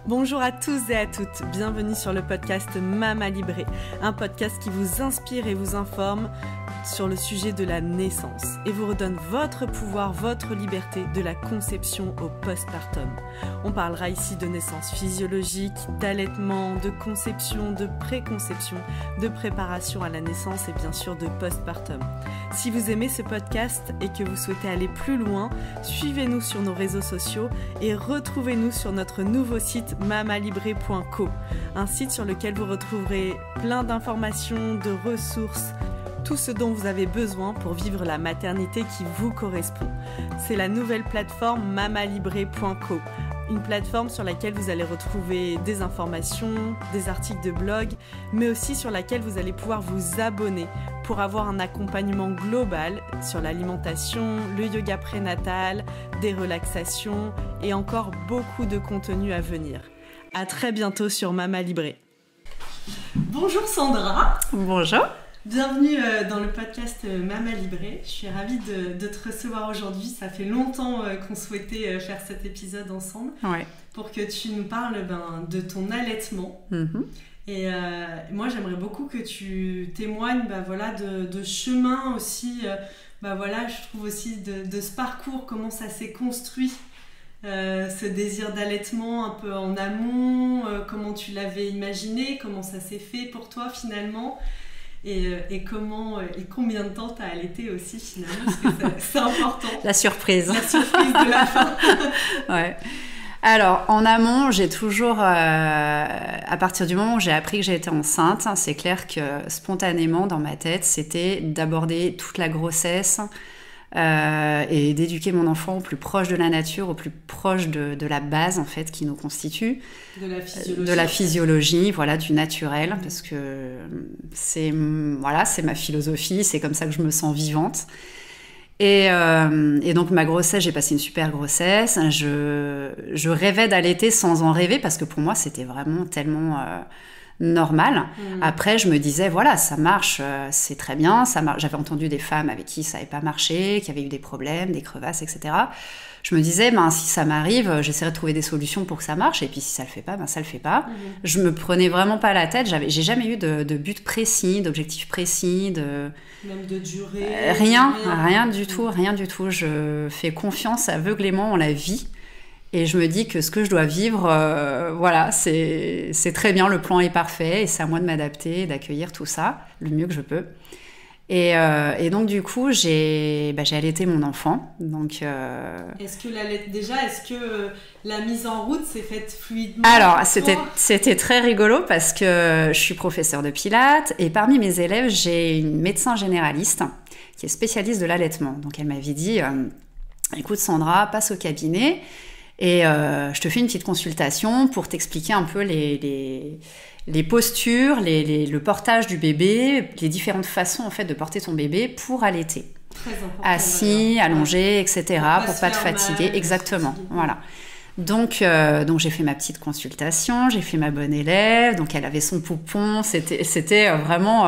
Bonjour à tous et à toutes, bienvenue sur le podcast Mama Librée, un podcast qui vous inspire et vous informe sur le sujet de la naissance et vous redonne votre pouvoir, votre liberté de la conception au postpartum. On parlera ici de naissance physiologique, d'allaitement, de conception, de préconception, de préparation à la naissance et bien sûr de postpartum. Si vous aimez ce podcast et que vous souhaitez aller plus loin, suivez-nous sur nos réseaux sociaux et retrouvez-nous sur notre nouveau site mamalibrée.co, un site sur lequel vous retrouverez plein d'informations, de ressources, tout ce dont vous avez besoin pour vivre la maternité qui vous correspond. C'est la nouvelle plateforme mamalibrée.co, une plateforme sur laquelle vous allez retrouver des informations, des articles de blog, mais aussi sur laquelle vous allez pouvoir vous abonner pour avoir un accompagnement global sur l'alimentation, le yoga prénatal, des relaxations et encore beaucoup de contenu à venir. À très bientôt sur Mama Librée. Bonjour Sandra. Bonjour. Bienvenue dans le podcast Mama Librée. Je suis ravie de te recevoir aujourd'hui. Ça fait longtemps qu'on souhaitait faire cet épisode ensemble, pour que tu nous parles de ton allaitement. Et moi, j'aimerais beaucoup que tu témoignes de chemin aussi, je trouve aussi de ce parcours, comment ça s'est construit, ce désir d'allaitement un peu en amont, comment tu l'avais imaginé, comment ça s'est fait pour toi finalement. Et comment et combien de temps t'as allaité aussi finalement, parce que c'est important. La surprise de la fin. Ouais. Alors en amont, j'ai toujours, à partir du moment où j'ai appris que j'étais enceinte, c'est clair que spontanément dans ma tête, c'était d'aborder toute la grossesse et d'éduquer mon enfant au plus proche de la nature, au plus proche de la base en fait qui nous constitue, de la physiologie, voilà, du naturel, parce que c'est ma philosophie, c'est comme ça que je me sens vivante. Et donc ma grossesse, j'ai passé une super grossesse. Je rêvais d'allaiter sans en rêver parce que pour moi c'était vraiment tellement normal. Après, je me disais, voilà, ça marche, c'est très bien, ça marche. J'avais entendu des femmes avec qui ça n'avait pas marché, qui avaient eu des problèmes, des crevasses, etc. Je me disais, si ça m'arrive, j'essaierai de trouver des solutions pour que ça marche, et puis si ça le fait pas, ça le fait pas. Je me prenais vraiment pas la tête, j'ai jamais eu de but précis, d'objectif précis, même de durée. Rien du tout. Je fais confiance aveuglément en la vie. Et je me dis que ce que je dois vivre, c'est très bien, le plan est parfait, et c'est à moi de m'adapter, d'accueillir tout ça, le mieux que je peux. Et donc du coup, j'ai allaité mon enfant. Donc, Est-ce que la mise en route s'est faite fluidement? Alors, c'était très rigolo parce que je suis professeure de pilates, et parmi mes élèves, j'ai une médecin généraliste qui est spécialiste de l'allaitement. Donc elle m'avait dit, écoute Sandra, passe au cabinet, et je te fais une petite consultation pour t'expliquer un peu les postures, le portage du bébé, les différentes façons en fait de porter ton bébé pour allaiter. Très important. Assis, allongé, etc. pour pas te fatiguer. Exactement. Voilà. Donc j'ai fait ma petite consultation, j'ai fait ma bonne élève, donc elle avait son poupon, c'était vraiment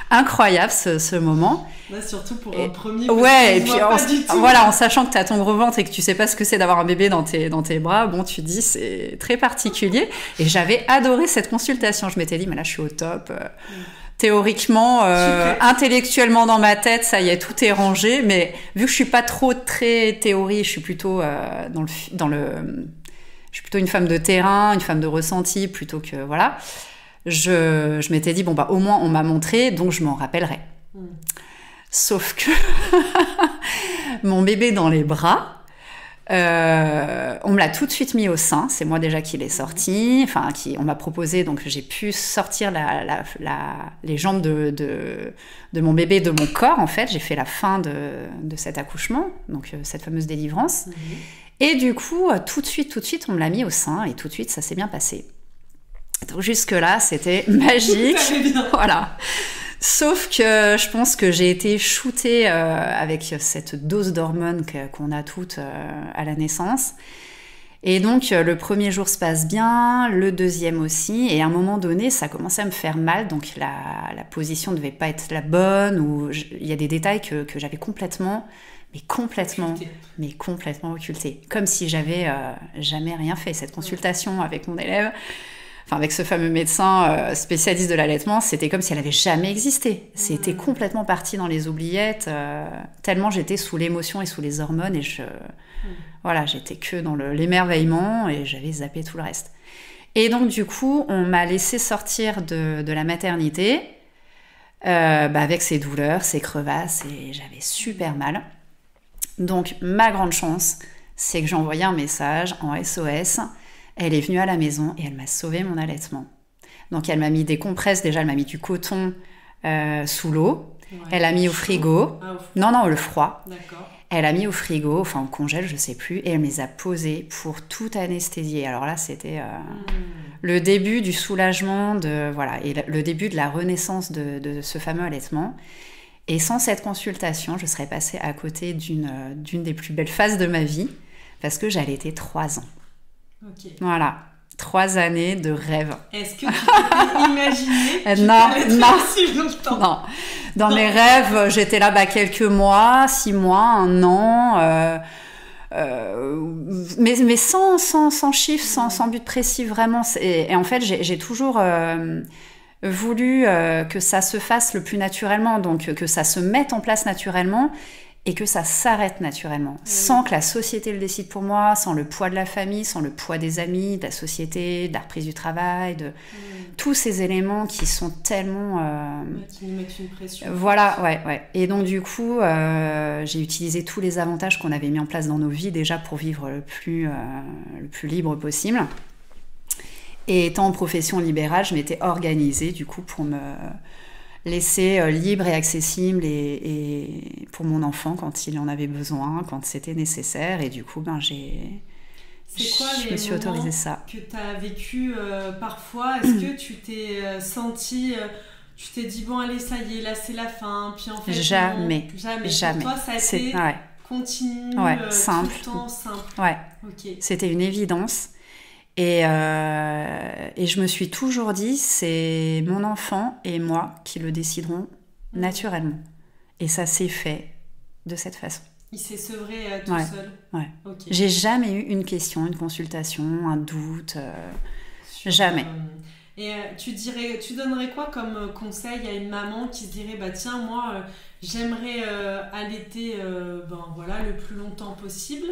incroyable ce moment. Ouais, surtout pour un premier. Ouais, et puis en sachant que tu as ton gros ventre et que tu sais pas ce que c'est d'avoir un bébé dans tes bras, tu te dis c'est très particulier. Et j'avais adoré cette consultation, je m'étais dit mais là je suis au top. Théoriquement, intellectuellement dans ma tête, ça y est, tout est rangé. Mais vu que je suis pas trop très théorie, je suis plutôt je suis plutôt une femme de terrain, une femme de ressenti, plutôt que voilà. Je m'étais dit au moins on m'a montré, donc je m'en rappellerai. Sauf que mon bébé dans les bras. On me l'a tout de suite mis au sein, c'est moi déjà qui l'ai sorti, on m'a proposé, donc j'ai pu sortir les jambes de mon bébé de mon corps en fait, j'ai fait la fin de cet accouchement, donc cette fameuse délivrance, et du coup tout de suite on me l'a mis au sein, et tout de suite ça s'est bien passé. Donc jusque là c'était magique, voilà. Sauf que je pense que j'ai été shootée avec cette dose d'hormones qu'on a toutes à la naissance. Et donc, le premier jour se passe bien, le deuxième aussi. Et à un moment donné, ça commençait à me faire mal. Donc, la position ne devait pas être la bonne. Il y a des détails que j'avais complètement mais complètement occultée. Comme si j'avais jamais rien fait. Cette consultation avec mon élève, enfin avec ce fameux médecin spécialiste de l'allaitement, c'était comme si elle avait jamais existé. C'était complètement parti dans les oubliettes, tellement j'étais sous l'émotion et sous les hormones, et voilà, j'étais que dans l'émerveillement, et j'avais zappé tout le reste. Et donc du coup, on m'a laissé sortir de la maternité avec ses douleurs, ses crevasses, et j'avais super mal. Donc ma grande chance, c'est que j'ai envoyé un message en SOS. Elle est venue à la maison et elle m'a sauvé mon allaitement. Donc elle m'a mis des compresses, déjà elle m'a mis du coton sous l'eau. Ouais, elle a mis au frigo. Non, le froid. D'accord. Elle a mis au frigo, enfin au congèle, je sais plus, et elle me les a posés pour tout anesthésier. Alors là, c'était le début du soulagement, et le début de la renaissance de ce fameux allaitement. Et sans cette consultation, je serais passée à côté d'une des plus belles phases de ma vie, parce que j'allaitais 3 ans. Ok. Voilà. 3 années de rêve. Est-ce que tu t'étais imaginé Non. Dans mes rêves, j'étais là quelques mois, 6 mois, 1 an, mais sans chiffre, sans but précis, vraiment. Et en fait, j'ai toujours voulu que ça se fasse le plus naturellement, donc que ça se mette en place naturellement, et que ça s'arrête naturellement, sans que la société le décide pour moi, sans le poids de la famille, sans le poids des amis, de la société, de la reprise du travail, de tous ces éléments qui sont tellement... qui nous mettent une pression. Voilà, ouais. Et donc du coup, j'ai utilisé tous les avantages qu'on avait mis en place dans nos vies déjà pour vivre le plus libre possible. Et étant en profession libérale, je m'étais organisée du coup pour me laisser libre et accessible et pour mon enfant quand il en avait besoin, quand c'était nécessaire. Et du coup, je me suis autorisée ça. Que tu as vécu parfois? Est-ce que tu t'es senti... tu t'es dit, bon, allez, ça y est, là, c'est la fin. Puis en fait, Jamais. Pour toi, ça a été continu, simple. Tout le temps, simple. Ouais. Okay. C'était une évidence. Et je me suis toujours dit, c'est mon enfant et moi qui le déciderons naturellement. Et ça s'est fait de cette façon. Il s'est sevré tout seul? Ouais. Okay. J'ai jamais eu une question, une consultation, un doute. Jamais. Et tu donnerais quoi comme conseil à une maman qui se dirait, tiens, moi, j'aimerais allaiter le plus longtemps possible.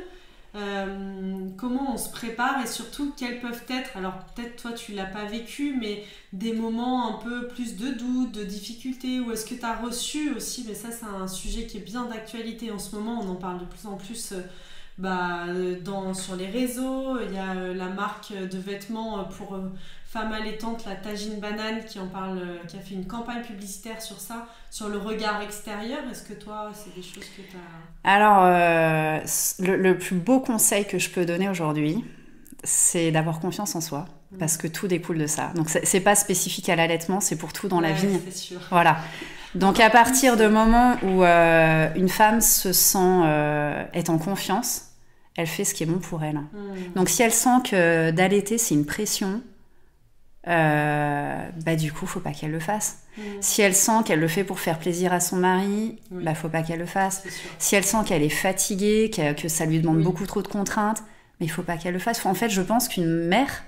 Comment on se prépare et surtout quels peuvent être, alors peut-être toi tu l'as pas vécu, mais des moments un peu plus de doute, de difficulté, ou est-ce que tu as reçu aussi, mais ça c'est un sujet qui est bien d'actualité en ce moment, on en parle de plus en plus sur les réseaux. Il y a la marque de vêtements pour femmes allaitantes, la Tagine Banane, qui en parle, qui a fait une campagne publicitaire sur ça, sur le regard extérieur. Est-ce que toi, c'est des choses que tu as... Alors, le plus beau conseil que je peux donner aujourd'hui, c'est d'avoir confiance en soi, parce que tout découle de ça. Donc, c'est pas spécifique à l'allaitement, c'est pour tout dans la vie. C'est sûr. Voilà. Donc, à partir du moment où une femme se sent être en confiance, elle fait ce qui est bon pour elle. Donc, si elle sent que d'allaiter, c'est une pression, du coup, faut pas qu'elle le fasse. Si elle sent qu'elle le fait pour faire plaisir à son mari, faut pas qu'elle le fasse. Si elle sent qu'elle est fatiguée, que ça lui demande beaucoup trop de contraintes, mais il faut pas qu'elle le fasse. En fait, je pense qu'une mère,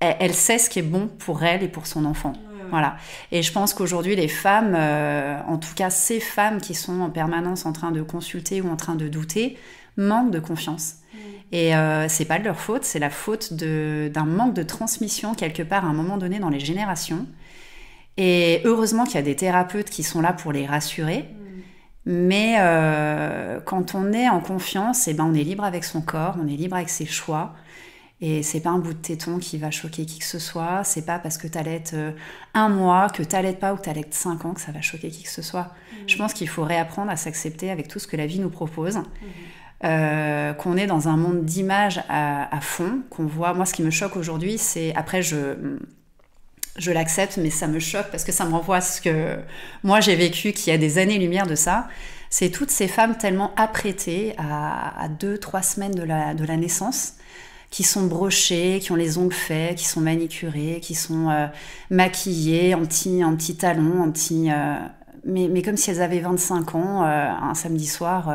elle sait ce qui est bon pour elle et pour son enfant. Voilà. Et je pense qu'aujourd'hui, les femmes, en tout cas ces femmes qui sont en permanence en train de consulter ou en train de douter, manquent de confiance. Et c'est pas de leur faute, c'est la faute d'un manque de transmission quelque part à un moment donné dans les générations. Et heureusement qu'il y a des thérapeutes qui sont là pour les rassurer. Mais quand on est en confiance, on est libre avec son corps, on est libre avec ses choix. Et c'est pas un bout de téton qui va choquer qui que ce soit. C'est pas parce que t'allaites 1 mois, que t'allaites pas ou que t'allaites 5 ans que ça va choquer qui que ce soit. Je pense qu'il faut réapprendre à s'accepter avec tout ce que la vie nous propose. Qu'on est dans un monde d'images à fond, qu'on voit. Moi, ce qui me choque aujourd'hui, c'est... Après, je l'accepte, mais ça me choque parce que ça me renvoie à ce que moi, j'ai vécu, qui a des années-lumière de ça. C'est toutes ces femmes tellement apprêtées à 2-3 semaines de la naissance, qui sont brochées, qui ont les ongles faits, qui sont manicurées, qui sont maquillées en petits talons, mais comme si elles avaient 25 ans, un samedi soir,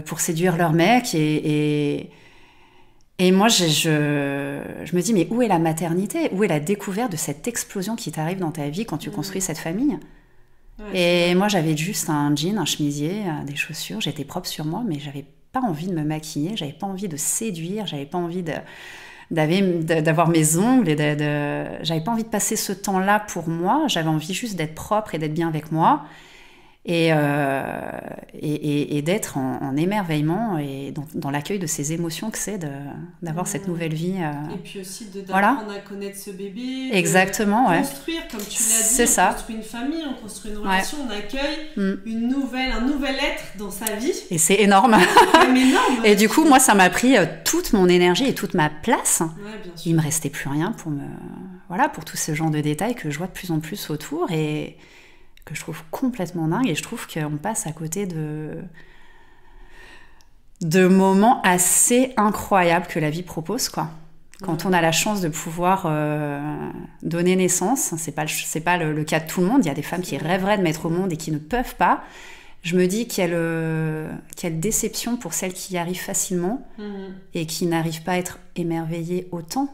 pour séduire leur mec. Et moi, je me dis, mais où est la maternité? Où est la découverte de cette explosion qui t'arrive dans ta vie quand tu construis cette famille? Et moi, j'avais juste un jean, un chemisier, des chaussures. J'étais propre sur moi, mais j'avais pas envie de me maquiller. J'avais pas envie de séduire. J'avais pas envie d'avoir mes ongles. J'avais pas envie de passer ce temps-là pour moi. J'avais envie juste d'être propre et d'être bien avec moi. Et d'être en émerveillement et dans l'accueil de ces émotions que c'est d'avoir cette nouvelle vie. Et puis aussi d'apprendre à connaître ce bébé. Exactement, de construire, comme tu l'as dit, on construit une famille, on construit une relation, on accueille un nouvel être dans sa vie. Et c'est énorme. Énorme. Et du coup, moi, ça m'a pris toute mon énergie et toute ma place. Bien sûr. Il me restait plus rien pour tout ce genre de détails que je vois de plus en plus autour et que je trouve complètement dingue, et je trouve qu'on passe à côté de moments assez incroyables que la vie propose, quoi. Quand on a la chance de pouvoir donner naissance, c'est pas le cas de tout le monde, il y a des femmes qui rêveraient de mettre au monde et qui ne peuvent pas. Je me dis quelle déception pour celles qui y arrivent facilement et qui n'arrivent pas à être émerveillées autant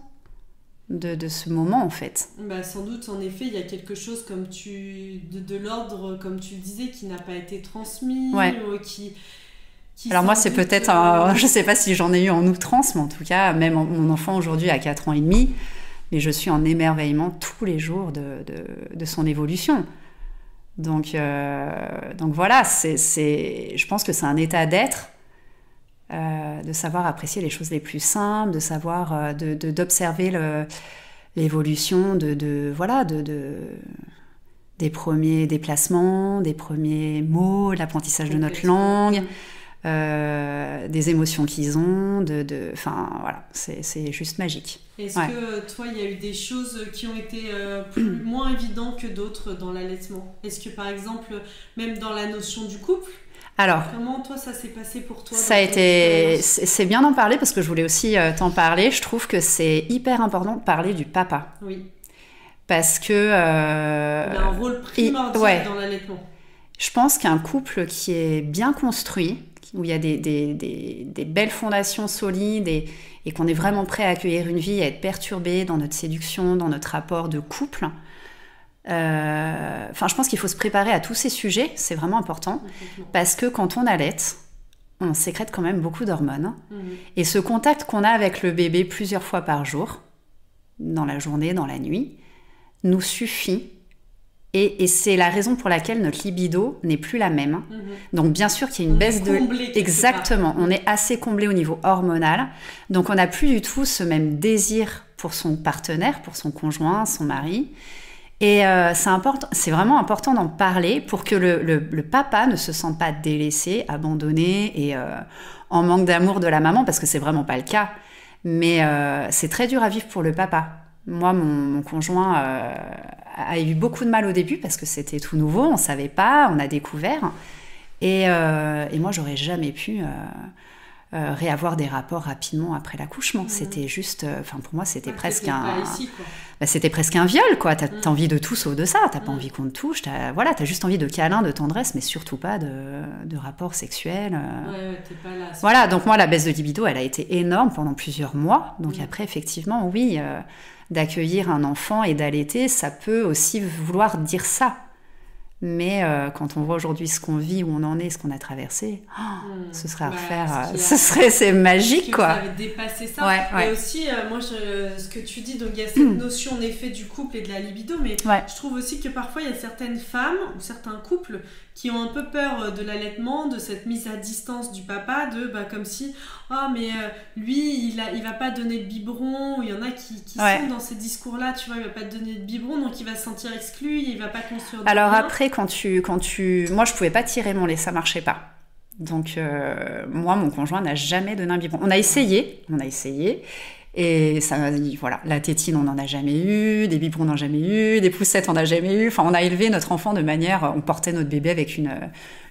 de ce moment, en fait. Sans doute, en effet, il y a quelque chose de l'ordre, comme tu le disais, qui n'a pas été transmis, qui alors moi, c'est peut-être je sais pas si j'en ai eu en outrance, mais en tout cas, même mon enfant aujourd'hui a 4 ans et demi, mais je suis en émerveillement tous les jours de son évolution. Donc voilà, je pense que c'est un état d'être, de savoir apprécier les choses les plus simples, de savoir d'observer l'évolution des premiers déplacements, des premiers mots, l'apprentissage de notre langue, des émotions qu'ils ont, enfin voilà, c'est juste magique. Est-ce que toi, il y a eu des choses qui ont été moins évidentes que d'autres dans l'allaitement? Est-ce que par exemple, même dans la notion du couple, alors, comment toi ça s'est passé pour toi? C'est bien d'en parler parce que je voulais aussi t'en parler. Je trouve que c'est hyper important de parler du papa. Oui. Parce que il a un rôle primordial dans l'allaitement. Je pense qu'un couple qui est bien construit, où il y a des belles fondations solides et qu'on est vraiment prêt à accueillir une vie, à être perturbé dans notre séduction, dans notre rapport de couple. Je pense qu'il faut se préparer à tous ces sujets, c'est vraiment important, parce que quand on allaite, on sécrète quand même beaucoup d'hormones. Et ce contact qu'on a avec le bébé plusieurs fois par jour, dans la journée, dans la nuit, nous suffit. Et c'est la raison pour laquelle notre libido n'est plus la même. Donc bien sûr qu'il y a une baisse de... Exactement, on est assez comblé au niveau hormonal. Donc on n'a plus du tout ce même désir pour son partenaire, pour son conjoint, son mari. Et c'est vraiment important d'en parler pour que le papa ne se sente pas délaissé, abandonné et en manque d'amour de la maman, parce que c'est vraiment pas le cas. Mais c'est très dur à vivre pour le papa. Moi, mon conjoint a eu beaucoup de mal au début parce que c'était tout nouveau, on savait pas, on a découvert. Et moi, j'aurais jamais pu réavoir des rapports rapidement après l'accouchement. C'était juste... pour moi, c'était presque c'était presque un viol, quoi. T'as envie de tout sauf de ça. T'as pas envie qu'on te touche. T'as juste envie de câlin, de tendresse, mais surtout pas de rapports sexuels. T'es pas là. Voilà, donc moi, la baisse de libido, elle a été énorme pendant plusieurs mois. Donc après, effectivement, oui... d'accueillir un enfant et d'allaiter, ça peut aussi vouloir dire ça. Mais quand on voit aujourd'hui ce qu'on vit, où on en est, ce qu'on a traversé, ce serait à refaire. C'est magique, quoi. Vous avez dépassé ça. Et aussi, moi, ce que tu dis, donc il y a cette notion en effet du couple et de la libido, mais je trouve aussi que parfois il y a certaines femmes ou certains couples qui ont un peu peur de l'allaitement, de cette mise à distance du papa, comme si lui il va pas donner de biberon. Il y en a qui sont dans ces discours-là, tu vois, il va pas te donner de biberon, donc il va se sentir exclu, il va pas construire de Alors lien. après, quand tu... Moi, je pouvais pas tirer mon lait, ça marchait pas. Donc, moi, mon conjoint n'a jamais donné un biberon. On a essayé. Et ça, voilà, la tétine, on n'en a jamais eu, des biberons, on n'en a jamais eu, des poussettes, on n'en a jamais eu. Enfin, on a élevé notre enfant de manière... On portait notre bébé avec une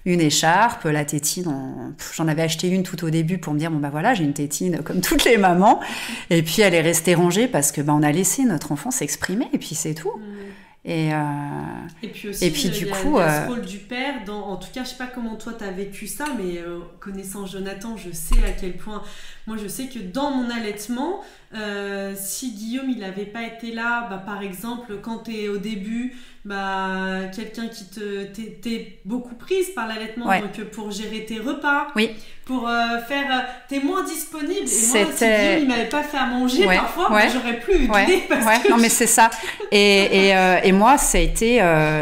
écharpe. La tétine, j'en avais acheté une tout au début pour me dire, voilà, j'ai une tétine comme toutes les mamans. Et puis, elle est restée rangée parce que on a laissé notre enfant s'exprimer, et puis c'est tout. Et puis aussi, du il coup, y a ce rôle du père. En tout cas, je sais pas comment toi t'as vécu ça, mais connaissant Jonathan, je sais à quel point. Moi, je sais que dans mon allaitement, si Guillaume il avait pas été là, par exemple, quand t'es au début, quelqu'un qui t'es beaucoup prise par l'allaitement, donc pour gérer tes repas, pour t'es moins disponible. Et moi, si Guillaume il m'avait pas fait à manger, parfois, j'aurais plus eu d'idée parce que non, mais c'est ça. Et moi, ça a été,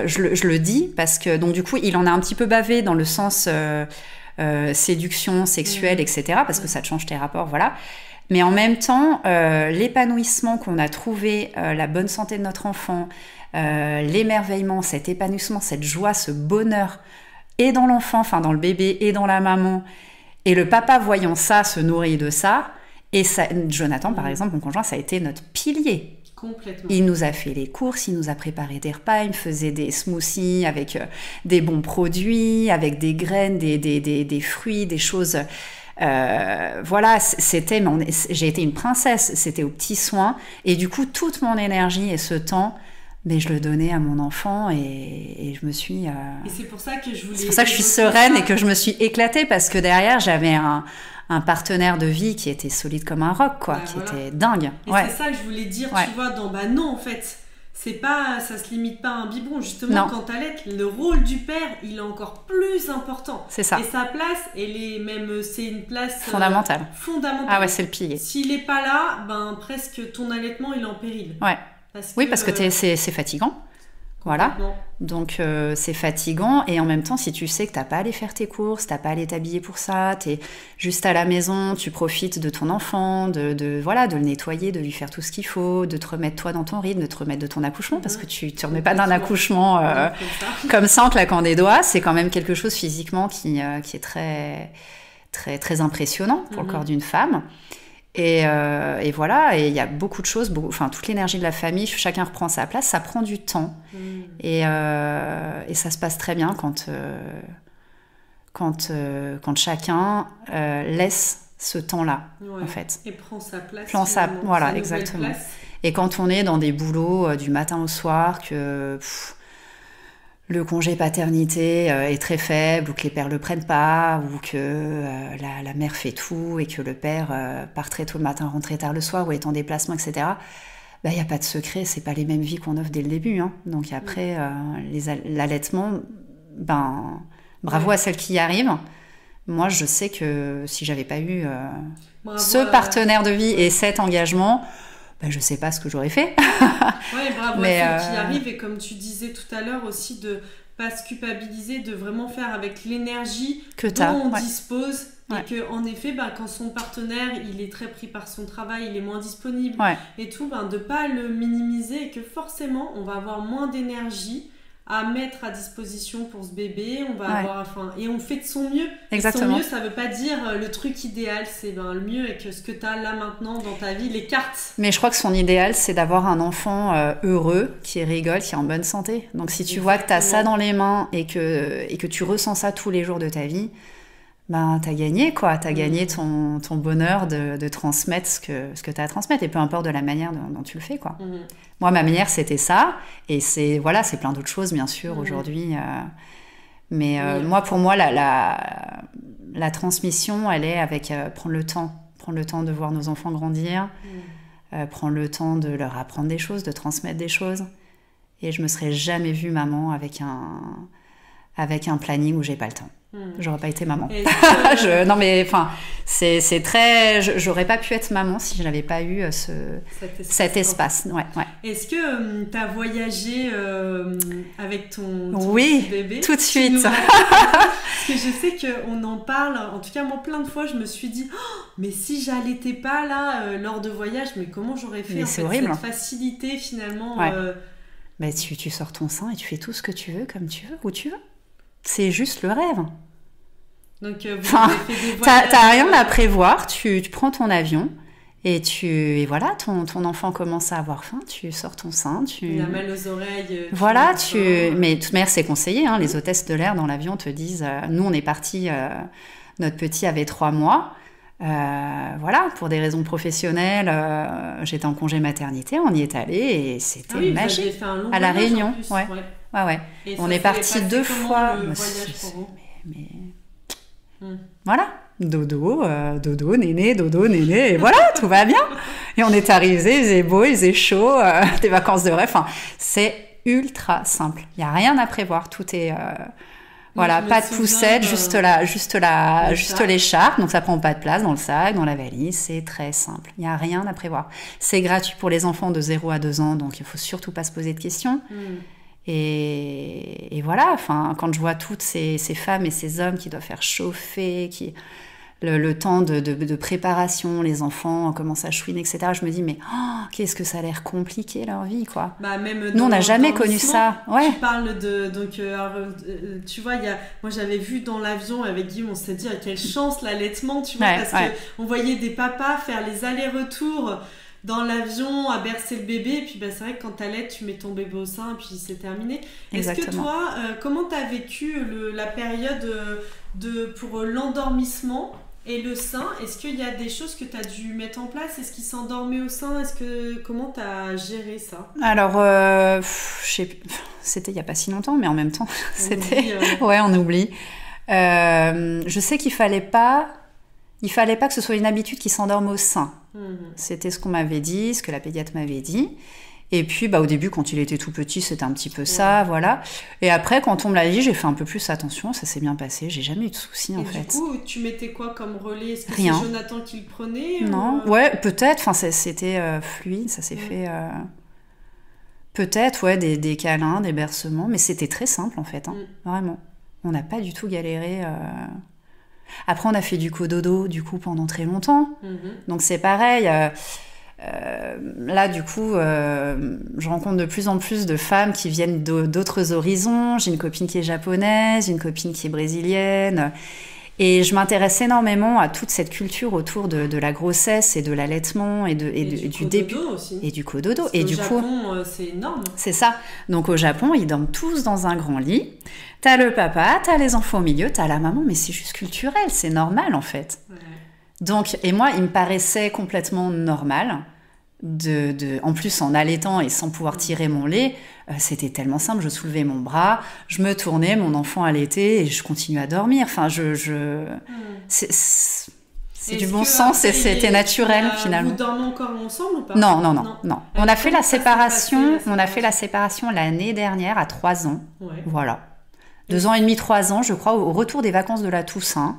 je le dis parce que donc du coup, il en a un petit peu bavé dans le sens séduction sexuelle, etc. Parce que ça te change tes rapports, voilà. Mais en même temps, l'épanouissement qu'on a trouvé, la bonne santé de notre enfant, l'émerveillement, cet épanouissement, cette joie, ce bonheur, et dans l'enfant, enfin dans le bébé, et dans la maman, et le papa voyant ça, se nourrit de ça, et ça, Jonathan, par exemple, mon conjoint, ça a été notre pilier. Complètement. Il nous a fait les courses, il nous a préparé des repas, il me faisait des smoothies avec des bons produits, avec des graines, des fruits, des choses... voilà, j'ai été une princesse, c'était aux petits soins, et du coup toute mon énergie et ce temps, je le donnais à mon enfant, et je me suis et c'est pour ça que je suis sereine et que je me suis éclatée, parce que derrière j'avais un partenaire de vie qui était solide comme un roc, quoi, était dingue. Et c'est ça que je voulais dire, tu vois, non, en fait, c'est pas, ça se limite pas à un biberon, justement. Quand t'allaites, le rôle du père, il est encore plus important. C'est ça. Et sa place, c'est une place fondamentale. Ah ouais, c'est le pilier. S'il est pas là, presque ton allaitement, il est en péril. Ouais. Parce que c'est fatigant. Voilà. Donc c'est fatigant, et en même temps, si tu sais que t'as pas à aller faire tes courses, t'as pas à aller t'habiller pour ça, t'es juste à la maison, tu profites de ton enfant, de le nettoyer, de lui faire tout ce qu'il faut, de te remettre toi dans ton rythme, de te remettre de ton accouchement, parce que tu te remets pas d'un accouchement comme ça en claquant des doigts. C'est quand même quelque chose physiquement qui est très très très impressionnant pour le corps d'une femme. Et voilà, et il y a beaucoup de choses, toute l'énergie de la famille, chacun reprend sa place, ça prend du temps. Et ça se passe très bien quand chacun laisse ce temps-là, en fait. Et prend sa place. Voilà, exactement. Place. Et quand on est dans des boulots du matin au soir, que... le congé paternité est très faible, ou que les pères le prennent pas, ou que la mère fait tout, et que le père part très tôt le matin, rentre très tard le soir, ou est en déplacement, etc. Il n'y a pas de secret, c'est pas les mêmes vies qu'on offre dès le début. Hein. Donc après, l'allaitement, bravo à celles qui y arrivent. Moi, je sais que si j'avais pas eu ce partenaire de vie et cet engagement... je sais pas ce que j'aurais fait. Bravo à ceux qui arrivent, et comme tu disais tout à l'heure aussi, de pas se culpabiliser, de vraiment faire avec l'énergie dont on dispose, et que en effet, quand son partenaire il est très pris par son travail, il est moins disponible et tout, de pas le minimiser, et que forcément on va avoir moins d'énergie à mettre à disposition pour ce bébé, on va et on fait de son mieux. Exactement. Et son mieux, ça veut pas dire le truc idéal, c'est le mieux, et que ce que tu as là maintenant dans ta vie, les cartes. Mais je crois que son idéal, c'est d'avoir un enfant heureux, qui rigole, qui est en bonne santé. Donc si tu vois que tu as ça dans les mains, et que tu ressens ça tous les jours de ta vie, t'as gagné, quoi. T'as gagné ton bonheur de transmettre ce que t'as à transmettre, et peu importe de la manière dont tu le fais, quoi. Moi, ma manière, c'était ça, et c'est plein d'autres choses, bien sûr, aujourd'hui. Mais pour moi, la transmission, elle est avec prendre le temps de voir nos enfants grandir, prendre le temps de leur apprendre des choses, de transmettre des choses. Et je me serais jamais vue maman avec un planning où j'ai pas le temps. J'aurais pas été maman. Non mais enfin, c'est très. J'aurais pas pu être maman si je n'avais pas eu cet espace. Ouais. Est-ce que tu as voyagé avec ton oui, bébé? Tout de suite. Parce que je sais qu'on en parle. En tout cas, moi, plein de fois, je me suis dit, mais si j'allaitais pas là lors de voyage, mais comment j'aurais fait c'est horrible. Cette facilité finalement. Mais tu sors ton sein et tu fais tout ce que tu veux, comme tu veux, où tu veux. C'est juste le rêve. Donc, vous avez fait des voyages. T'as rien à prévoir, tu prends ton avion et voilà, ton enfant commence à avoir faim, tu sors ton sein, Il a mal aux oreilles. Voilà, mais de toute manière, c'est conseillé, hein, les hôtesses de l'air dans l'avion te disent, nous on est partis, notre petit avait 3 mois, Voilà, pour des raisons professionnelles, j'étais en congé maternité, on y est allé et c'était magique. Fait un long à La voyage, Réunion, en plus. Ouais. On est parti 2 fois. Le voyage pour vous Voilà, dodo, néné, et voilà, tout va bien. Et on est arrivés, il faisait beau, il faisait chaud, des vacances de rêve. Enfin, c'est ultra simple. Il n'y a rien à prévoir, tout est... Voilà, pas de poussette, juste l'écharpe. Donc ça prend pas de place dans le sac, dans la valise. C'est très simple. Il n'y a rien à prévoir. C'est gratuit pour les enfants de 0 à 2 ans, donc il faut surtout pas se poser de questions. Et voilà, enfin, quand je vois toutes ces femmes et ces hommes qui doivent faire chauffer, le temps de préparation, les enfants commencent à chouiner, etc. Je me dis, mais qu'est-ce que ça a l'air compliqué leur vie, quoi. Même nous, on n'a jamais connu ça. Ouais. Tu parles tu vois, moi j'avais vu dans l'avion avec Guillaume, on s'est dit, quelle chance l'allaitement, tu vois, parce qu'on voyait des papas faire les allers-retours dans l'avion à bercer le bébé, et puis c'est vrai que quand t'allaites, tu mets ton bébé au sein, et puis c'est terminé. Exactement. Est-ce que toi, comment t'as vécu la période pour l'endormissement et le sein? Est-ce qu'il y a des choses que tu as dû mettre en place? Est-ce qu'il s'endormait au sein? Comment tu as géré ça? Alors, c'était il n'y a pas si longtemps, mais en même temps, on oublie. Je sais qu'il fallait pas que ce soit une habitude qui s'endorme au sein. C'était ce qu'on m'avait dit, ce que la pédiatre m'avait dit. Et puis, au début, quand il était tout petit, c'était un petit peu ça, voilà. Et après, quand on me l'a dit, j'ai fait un peu plus attention, ça s'est bien passé, j'ai jamais eu de soucis, en fait. Et du coup, tu mettais quoi comme relais? Est-ce que Rien. C'est Jonathan qui le prenait? Non, ouais, peut-être, enfin, c'était fluide, ça s'est fait... Peut-être, des câlins, des bercements, mais c'était très simple, en fait, vraiment. On n'a pas du tout galéré... Après, on a fait du cododo, du coup, pendant très longtemps. Donc, c'est pareil... là, du coup, je rencontre de plus en plus de femmes qui viennent d'autres horizons. J'ai une copine qui est japonaise, une copine qui est brésilienne. Et je m'intéresse énormément à toute cette culture autour de la grossesse et de l'allaitement et du début. Aussi. Et du cododo. Parce et du Japon, c'est énorme. C'est ça. Donc, au Japon, ils dorment tous dans un grand lit. T'as le papa, t'as les enfants au milieu, t'as la maman, mais c'est juste culturel, c'est normal, en fait. Ouais. Donc, et moi, il me paraissait complètement normal, en plus en allaitant et sans pouvoir tirer mon lait, c'était tellement simple, je soulevais mon bras, je me tournais, mon enfant allaitait et je continuais à dormir. Enfin, c'est du bon sens et c'était naturel, finalement. Vous dormez encore ensemble ou pas? Non. On a fait la séparation, l'année dernière à 3 ans. Ouais. Voilà. 2 ans et demi, 3 ans, je crois, au retour des vacances de la Toussaint.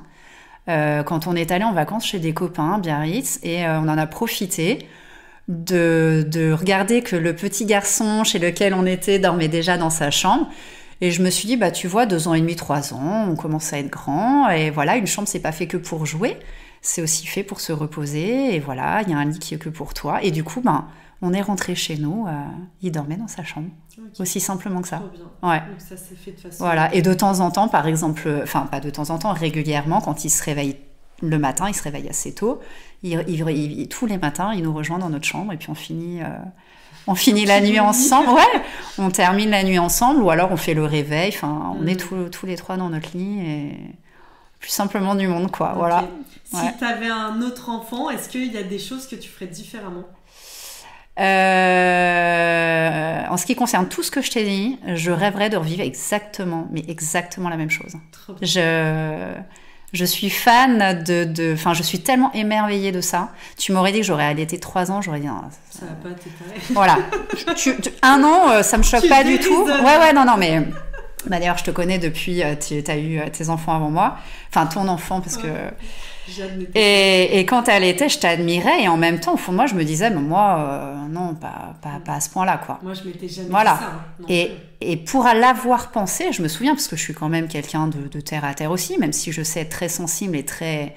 Quand on est allé en vacances chez des copains à Biarritz et on en a profité de regarder que le petit garçon chez lequel on était dormait déjà dans sa chambre. Et je me suis dit, tu vois, 2 ans et demi, 3 ans, on commence à être grand. Et voilà, une chambre, c'est pas fait que pour jouer. C'est aussi fait pour se reposer. Et voilà, il y a un lit qui est que pour toi. Et du coup, on est rentré chez nous. Il dormait dans sa chambre. Okay. Aussi simplement que ça. Trop bien. Ouais. Donc ça s'est fait de façon... Voilà. Et de temps en temps, par exemple, enfin, pas de temps en temps, régulièrement, quand il se réveille le matin, il se réveille assez tôt. Tous les matins, il nous rejoint dans notre chambre et puis on finit la nuit ensemble. Ouais, on termine la nuit ensemble ou alors on fait le réveil. Enfin, on est tous les 3 dans notre lit et plus simplement du monde, quoi. Okay. Voilà. Si tu avais un autre enfant, est-ce qu'il y a des choses que tu ferais différemment? En ce qui concerne tout ce que je t'ai dit, je rêverais de revivre exactement la même chose. Trop bien. Je suis fan enfin, je suis tellement émerveillée de ça. Tu m'aurais dit que j'aurais allaité 3 ans, j'aurais dit... ça va pas, t'es pareil. Voilà. 1 an, ça me choque pas du tout. Ouais, non, mais... d'ailleurs, je te connais depuis... t'as eu tes enfants avant moi. Enfin, ton enfant, parce que... Et quand elle était, je t'admirais. Et en même temps, au fond de moi, je me disais, moi, non, pas à ce point-là, quoi. Moi, je m'étais jamais dit ça. Non, et pour l'avoir pensé, je me souviens, parce que je suis quand même quelqu'un de terre à terre aussi, même si je sais être très sensible et très...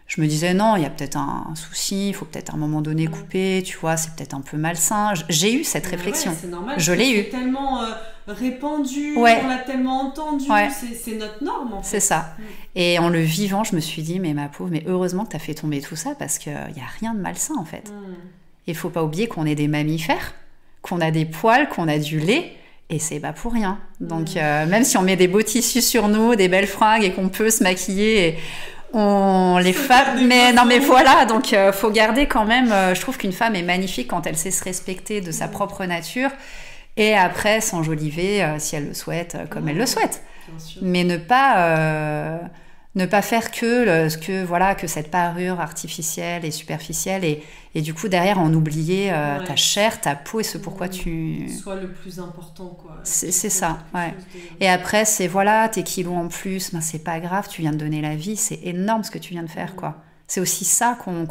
Je me disais, non, il y a peut-être un souci, il faut peut-être à un moment donné couper, tu vois, c'est peut-être un peu malsain. J'ai eu cette réflexion. Ouais, c'est normal, je l'ai eu. C'est tellement répandu, on l'a tellement entendu, c'est notre norme, en fait. C'est ça. Et en le vivant, je me suis dit, mais ma pauvre, mais heureusement que tu as fait tomber tout ça, parce qu'il n'y a rien de malsain, en fait. Il ne faut pas oublier qu'on est des mammifères, qu'on a des poils, qu'on a du lait, et c'est pas pour rien. Donc, même si on met des beaux tissus sur nous, des belles fringues, et qu'on peut se maquiller... les femmes, mais voilà, donc faut garder quand même. Je trouve qu'une femme est magnifique quand elle sait se respecter de sa propre nature et après s'enjoliver si elle le souhaite, comme elle le souhaite. Mais ne pas faire que cette parure artificielle et superficielle et du coup derrière en oublier ta chair, ta peau et ce pourquoi tu... Soit le plus important, quoi. C'est ça, ouais. Et après, c'est tes kilos en plus, c'est pas grave, tu viens de donner la vie, c'est énorme ce que tu viens de faire, quoi. C'est aussi ça qu'on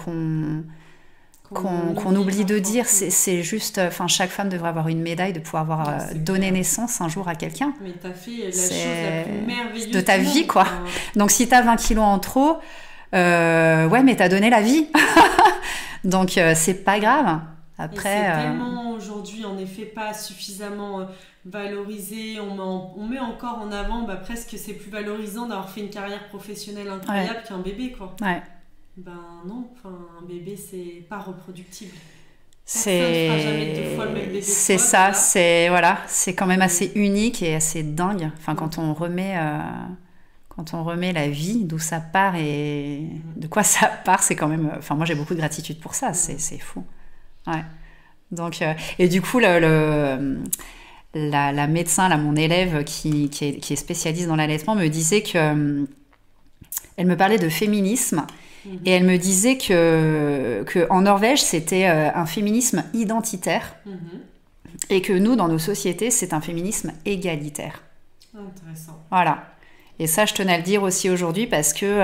oublie de dire, c'est juste, chaque femme devrait avoir une médaille de pouvoir avoir donné naissance un jour à quelqu'un. Mais t'as fait la chose la plus merveilleuse de ta vie, quoi. Donc si t'as 20 kilos en trop, mais t'as donné la vie. Donc c'est pas grave. Après, et c'est tellement aujourd'hui, en effet, pas suffisamment valorisé. On met encore en avant, presque c'est plus valorisant d'avoir fait une carrière professionnelle incroyable qu'un bébé, quoi. Ouais. Non, un bébé, c'est pas reproductible. C'est ça, c'est quand même assez unique et assez dingue. Quand on remet la vie, d'où ça part et de quoi ça part, c'est quand même. Moi, j'ai beaucoup de gratitude pour ça. C'est fou. Ouais. Donc, et du coup, la médecin, mon élève qui est spécialiste dans l'allaitement, me disait que elle me parlait de féminisme. Et elle me disait que en Norvège, c'était un féminisme identitaire et que nous, dans nos sociétés, c'est un féminisme égalitaire. Intéressant. Voilà. Et ça, je tenais à le dire aussi aujourd'hui parce que...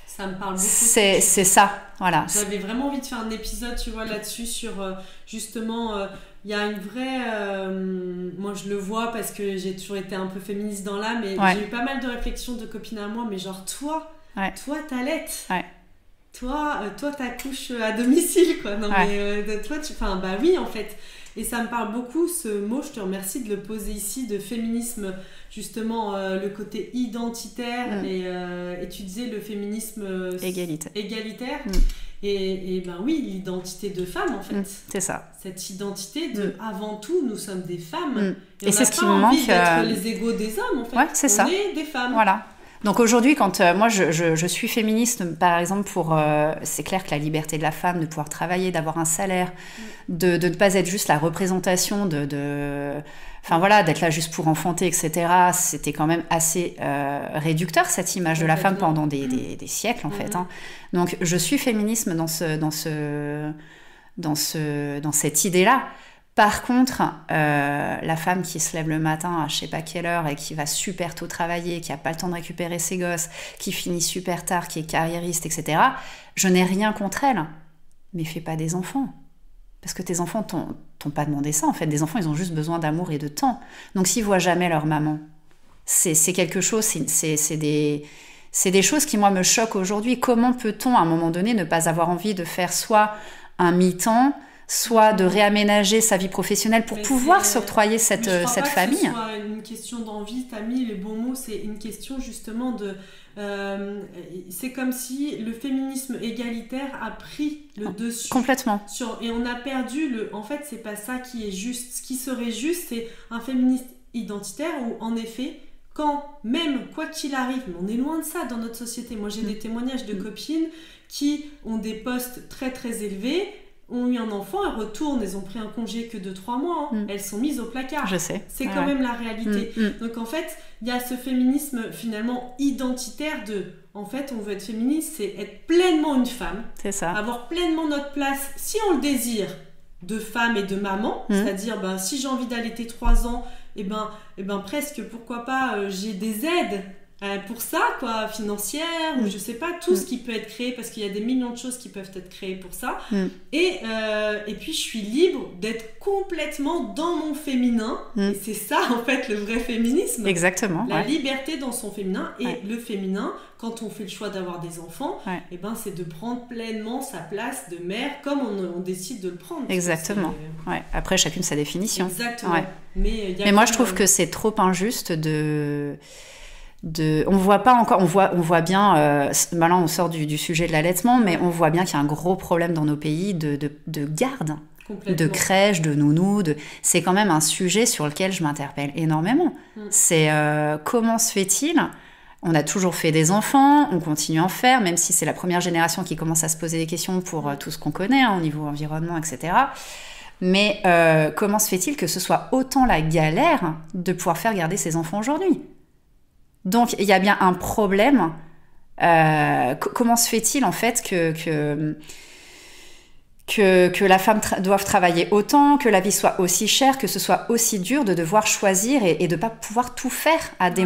ça me parle beaucoup. C'est ça, voilà. J'avais vraiment envie de faire un épisode, tu vois, là-dessus, sur justement... il y a une vraie... moi, je le vois parce que j'ai toujours été un peu féministe dans l'âme et j'ai eu pas mal de réflexions de copines à moi, mais genre, toi, t'allaites. Ouais. Toi, t'accouches à domicile, quoi. Non, mais toi, oui, en fait. Et ça me parle beaucoup, ce mot, je te remercie de le poser ici, de féminisme, justement, le côté identitaire, et tu disais le féminisme égalitaire. Et oui, l'identité de femme, en fait. C'est ça. Cette identité de, avant tout, nous sommes des femmes. Et c'est ce qui me manque. On n'a pas envie d'être les égaux des hommes, en fait. Ouais, c'est ça. On est des femmes. Voilà. Donc aujourd'hui, quand moi je suis féministe, par exemple, c'est clair que la liberté de la femme, de pouvoir travailler, d'avoir un salaire, de ne pas être juste la représentation d'être là juste pour enfanter, etc. C'était quand même assez réducteur, cette image de la femme pendant des siècles, en fait. Hein. Donc je suis féministe dans cette idée-là. Par contre, la femme qui se lève le matin à je sais pas quelle heure et qui va super tôt travailler, qui a pas le temps de récupérer ses gosses, qui finit super tard, qui est carriériste, etc., je n'ai rien contre elle. Mais fais pas des enfants. Parce que tes enfants t'ont pas demandé ça, en fait. Des enfants, ils ont juste besoin d'amour et de temps. Donc s'ils voient jamais leur maman, c'est quelque chose, c'est des choses qui, moi, me choquent aujourd'hui. Comment peut-on, à un moment donné, ne pas avoir envie de faire soit un mi-temps, soit de réaménager sa vie professionnelle pour pouvoir s'octroyer cette famille. Je crois pas que ce soit une question d'envie, t'as mis les bons mots, c'est une question justement de... c'est comme si le féminisme égalitaire a pris le dessus. Complètement. Et on a perdu En fait, c'est pas ça qui est juste. Ce qui serait juste, c'est un féminisme identitaire où, en effet, même quoi qu'il arrive, mais on est loin de ça dans notre société. Moi, j'ai des témoignages de copines qui ont des postes très très élevés, ont eu un enfant, elles retournent, elles ont pris un congé que de 3 mois, elles sont mises au placard. Je sais. C'est quand même la réalité. Donc en fait, il y a ce féminisme finalement identitaire en fait, on veut être féministe, c'est être pleinement une femme. C'est ça. Avoir pleinement notre place, si on le désire, de femme et de maman, c'est-à-dire si j'ai envie d'allaiter 3 ans, et presque, pourquoi pas, j'ai des aides pour ça, quoi, financière, ou je sais pas, tout ce qui peut être créé, parce qu'il y a des millions de choses qui peuvent être créées pour ça. Et puis, je suis libre d'être complètement dans mon féminin. Et c'est ça, en fait, le vrai féminisme. Exactement. La liberté dans son féminin. Et le féminin, quand on fait le choix d'avoir des enfants, c'est de prendre pleinement sa place de mère, comme on décide de le prendre. Exactement. Après, chacune sa définition. Exactement. Mais moi, je trouve que c'est trop injuste on voit pas encore, on voit bien, là on sort du sujet de l'allaitement, mais on voit bien qu'il y a un gros problème dans nos pays de garde, de crèche, de nounou, c'est quand même un sujet sur lequel je m'interpelle énormément. C'est comment se fait-il On a toujours fait des enfants, on continue à en faire, même si c'est la première génération qui commence à se poser des questions pour tout ce qu'on connaît, au niveau environnement, etc. Mais comment se fait-il que ce soit autant la galère de pouvoir faire garder ses enfants aujourd'hui ? Donc, il y a bien un problème. Comment se fait-il, en fait, que la femme doive travailler autant, que la vie soit aussi chère, que ce soit aussi dur de devoir choisir et de ne pas pouvoir tout faire à des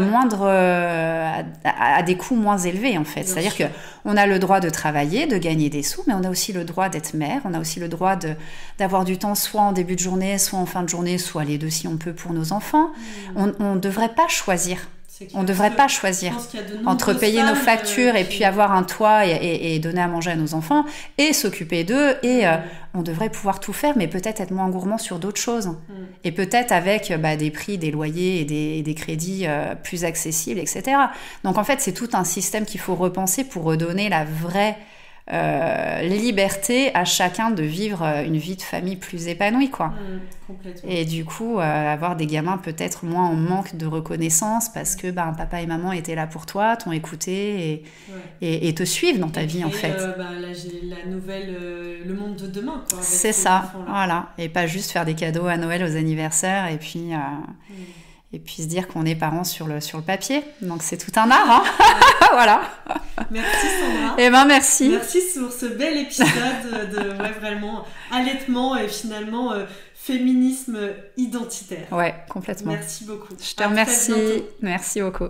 à des coûts moins élevés, en fait. Bien C'est-à-dire qu'on a le droit de travailler, de gagner des sous, mais on a aussi le droit d'être mère, on a aussi le droit d'avoir du temps soit en début de journée, soit en fin de journée, soit les deux si on peut pour nos enfants. On ne devrait pas choisir. On ne devrait pas choisir entre payer nos factures et puis avoir un toit et donner à manger à nos enfants et s'occuper d'eux. Et on devrait pouvoir tout faire, mais peut-être être moins gourmand sur d'autres choses. Et peut-être avec des prix, des loyers et des crédits plus accessibles, etc. Donc en fait, c'est tout un système qu'il faut repenser pour redonner la vraie liberté à chacun de vivre une vie de famille plus épanouie, quoi. Complètement. Et du coup, avoir des gamins peut-être moins en manque de reconnaissance parce que papa et maman étaient là pour toi, t'ont écouté et te suivent dans ta vie, en fait. La nouvelle, le monde de demain, quoi. C'est ça, voilà. Et pas juste faire des cadeaux à Noël, aux anniversaires, et puis se dire qu'on est parents sur le papier. Donc c'est tout un art, hein. Voilà. Merci Sandra. Eh ben merci. Merci pour ce bel épisode de vraiment allaitement et finalement féminisme identitaire. Ouais, complètement. Merci beaucoup. Je te remercie. Merci beaucoup.